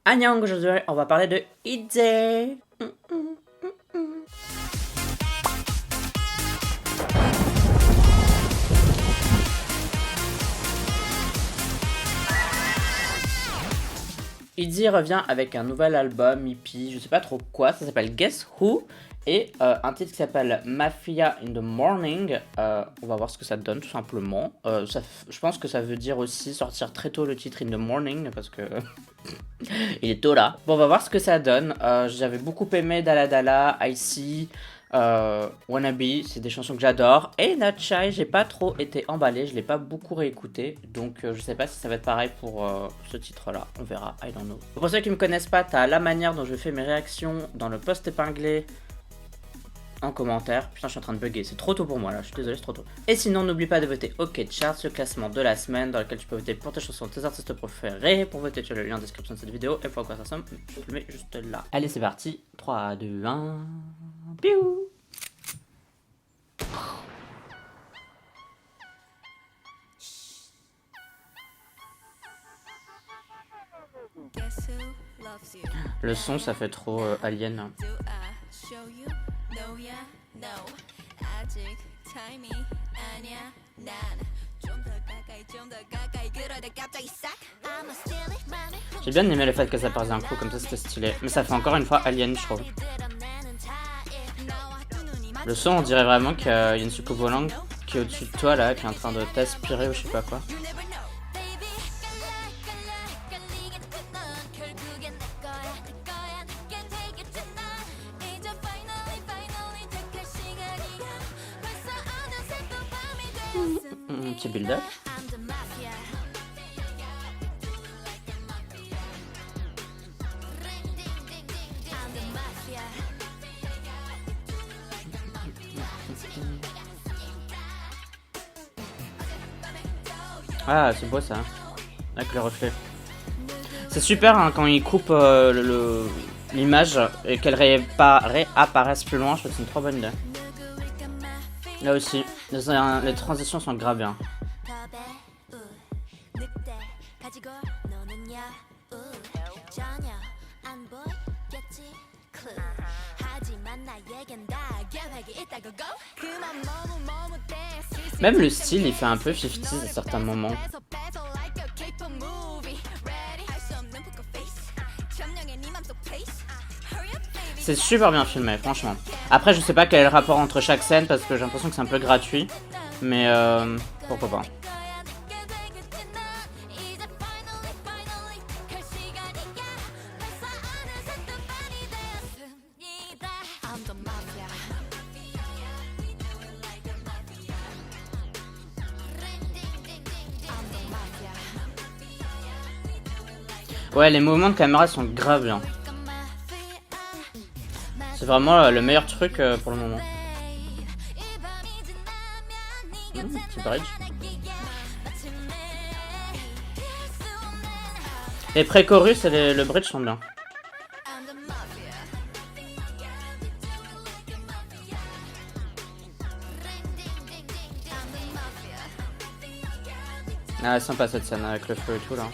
Annyeong, aujourd'hui on va parler de ITZY. ITZY revient avec un nouvel album, EP, je sais pas trop quoi, ça s'appelle Guess Who, et un titre qui s'appelle Mafia in the Morning. On va voir ce que ça donne tout simplement. Je pense que ça veut dire aussi sortir très tôt le titre in the morning, parce que il est tôt là. Bon, on va voir ce que ça donne. J'avais beaucoup aimé Dala Dala, Icy, Wannabe, c'est des chansons que j'adore. Et Not Shy, j'ai pas trop été emballé, je l'ai pas beaucoup réécouté, donc je sais pas si ça va être pareil pour ce titre là, on verra, I don't know. Pour ceux qui me connaissent pas, t'as la manière dont je fais mes réactions dans le post épinglé en commentaire. Putain, je suis en train de bugger, c'est trop tôt pour moi là, je suis désolé, c'est trop tôt. Et sinon, n'oublie pas de voter OK Charts, le classement de la semaine dans lequel tu peux voter pour tes chansons, tes artistes préférés. Pour voter, tu as le lien en description de cette vidéo. Et pour quoi ça somme, je te le mets juste là. Allez, c'est parti. 3, 2, 1. Piou. Le son, ça fait trop alien. J'ai bien aimé le fait que ça parte d'un coup, comme ça c'était stylé. Mais ça fait encore une fois alien, je trouve. Le son, on dirait vraiment qu'il y a une soucoupe volante qui est au-dessus de toi là, qui est en train de t'aspirer ou je sais pas quoi. Petit build-up. Ah, c'est beau ça, avec le reflet. C'est super hein, quand ils coupent l'image et qu'elle réapparaisse plus loin, je trouve que c'est une trop bonne idée. Là aussi, les transitions sont grave bien. Même le style, il fait un peu 50s à certains moments. C'est super bien filmé, franchement. Après, je sais pas quel est le rapport entre chaque scène parce que j'ai l'impression que c'est un peu gratuit. Mais pourquoi pas. Ouais, les mouvements de caméra sont grave bien. C'est vraiment le meilleur truc pour le moment. Petit bridge. Les pré-chorus et le bridge sont bien. Ah, sympa cette scène avec le feu et tout là.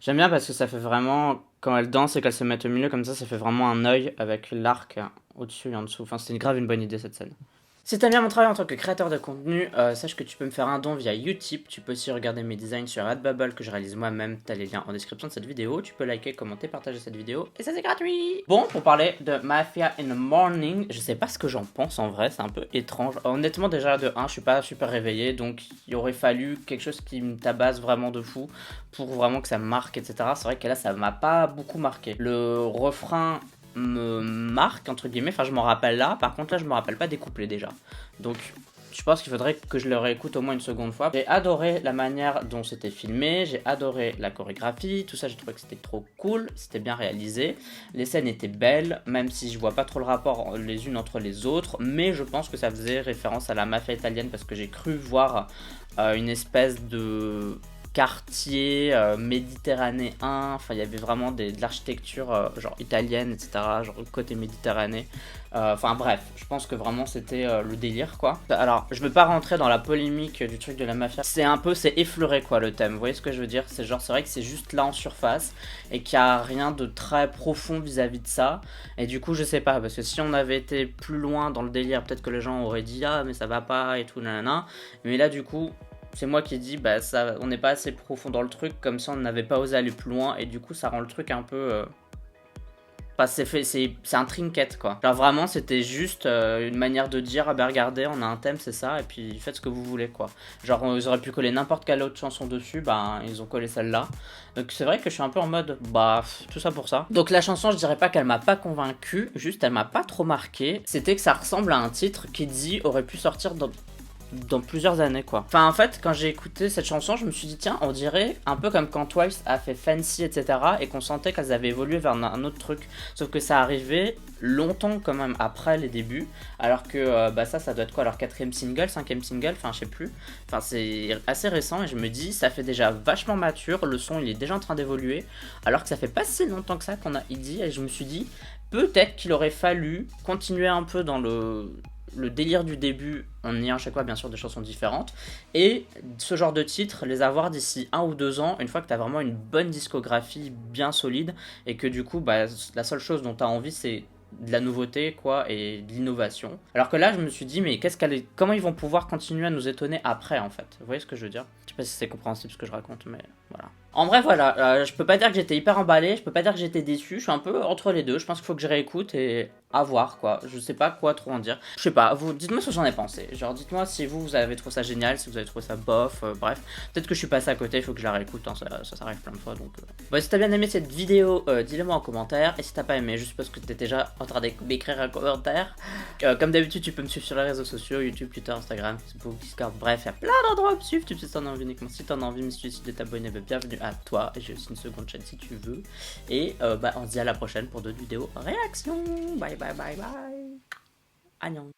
J'aime bien parce que ça fait vraiment, quand elle danse et qu'elle se met au milieu comme ça fait vraiment un œil avec l'arc au-dessus et en dessous. Enfin, c'était grave une bonne idée cette scène. Si t'aimes bien mon travail en tant que créateur de contenu, sache que tu peux me faire un don via Utip. Tu peux aussi regarder mes designs sur Redbubble que je réalise moi-même. T'as les liens en description de cette vidéo. Tu peux liker, commenter, partager cette vidéo et ça c'est gratuit. Bon, pour parler de Mafia in the Morning, je sais pas ce que j'en pense en vrai, c'est un peu étrange. Honnêtement déjà de 1, je suis pas super réveillé, donc il aurait fallu quelque chose qui me tabasse vraiment de fou pour vraiment que ça me marque, etc. C'est vrai que là ça m'a pas beaucoup marqué. Le refrain me marque entre guillemets, enfin je m'en rappelle là, par contre là je me rappelle pas des couplets déjà, donc je pense qu'il faudrait que je le réécoute au moins une seconde fois. J'ai adoré la manière dont c'était filmé, j'ai adoré la chorégraphie, tout ça j'ai trouvé que c'était trop cool, c'était bien réalisé, les scènes étaient belles, même si je vois pas trop le rapport les unes entre les autres, mais je pense que ça faisait référence à la mafia italienne parce que j'ai cru voir une espèce de quartiers méditerranéens, enfin il y avait vraiment de l'architecture genre italienne, etc., genre côté Méditerranée. Enfin bref, je pense que vraiment c'était le délire quoi. Alors je veux pas rentrer dans la polémique du truc de la mafia, c'est effleuré quoi le thème, vous voyez ce que je veux dire? C'est genre, c'est vrai que c'est juste là en surface et qu'il y a rien de très profond vis-à-vis de ça. Et du coup je sais pas, parce que si on avait été plus loin dans le délire, peut-être que les gens auraient dit ah mais ça va pas et tout nanana. Mais là du coup c'est moi qui dis bah ça, on n'est pas assez profond dans le truc, comme si on n'avait pas osé aller plus loin, et du coup ça rend le truc un peu enfin, c'est un trinket quoi. Genre vraiment c'était juste une manière de dire ah bah regardez on a un thème c'est ça et puis faites ce que vous voulez quoi. Genre ils auraient pu coller n'importe quelle autre chanson dessus, bah ils ont collé celle-là. Donc c'est vrai que je suis un peu en mode bah tout ça pour ça. Donc la chanson je dirais pas qu'elle m'a pas convaincu, juste elle m'a pas trop marqué. C'était que ça ressemble à un titre qui dit aurait pu sortir dans plusieurs années quoi. Enfin en fait quand j'ai écouté cette chanson je me suis dit tiens on dirait un peu comme quand Twice a fait Fancy etc et qu'on sentait qu'elles avaient évolué vers un autre truc, sauf que ça arrivait longtemps quand même après les débuts, alors que bah ça doit être quoi leur 4ème single, 5ème single, enfin je sais plus, enfin c'est assez récent et je me dis ça fait déjà vachement mature, le son il est déjà en train d'évoluer alors que ça fait pas si longtemps que ça qu'on a dit, et je me suis dit peut-être qu'il aurait fallu continuer un peu dans le délire du début en ayant à chaque fois bien sûr des chansons différentes, et ce genre de titres les avoir d'ici 1 ou 2 ans, une fois que tu as vraiment une bonne discographie bien solide et que du coup bah, la seule chose dont tu as envie c'est de la nouveauté quoi et de l'innovation. Alors que là je me suis dit mais comment ils vont pouvoir continuer à nous étonner après en fait, vous voyez ce que je veux dire? Je sais pas si c'est compréhensible ce que je raconte mais voilà. En vrai voilà, je peux pas dire que j'étais hyper emballé, je peux pas dire que j'étais déçu, je suis un peu entre les deux, je pense qu'il faut que je réécoute et à voir quoi, je sais pas quoi trop en dire. Je sais pas, vous dites-moi ce que j'en ai pensé, genre dites-moi si vous avez trouvé ça génial, si vous avez trouvé ça bof, bref. Peut-être que je suis passé à côté, il faut que je la réécoute, hein, ça arrive plein de fois donc... Bon, si t'as bien aimé cette vidéo, dis-le moi en commentaire, et si t'as pas aimé, juste parce que t'es déjà en train d'écrire un commentaire, comme d'habitude tu peux me suivre sur les réseaux sociaux, YouTube, Twitter, Instagram, Facebook, Discord, bref, il y a plein d'endroits à me suivre, tu peux si t'en as envie uniquement, si t'en as envie, mais si tu décides de t'abonner, bah, bienvenue à toi, et j'ai aussi une seconde chaîne si tu veux, et bah on se dit à la prochaine pour d'autres vidéos réactions, bye bye bye bye, Annyeong.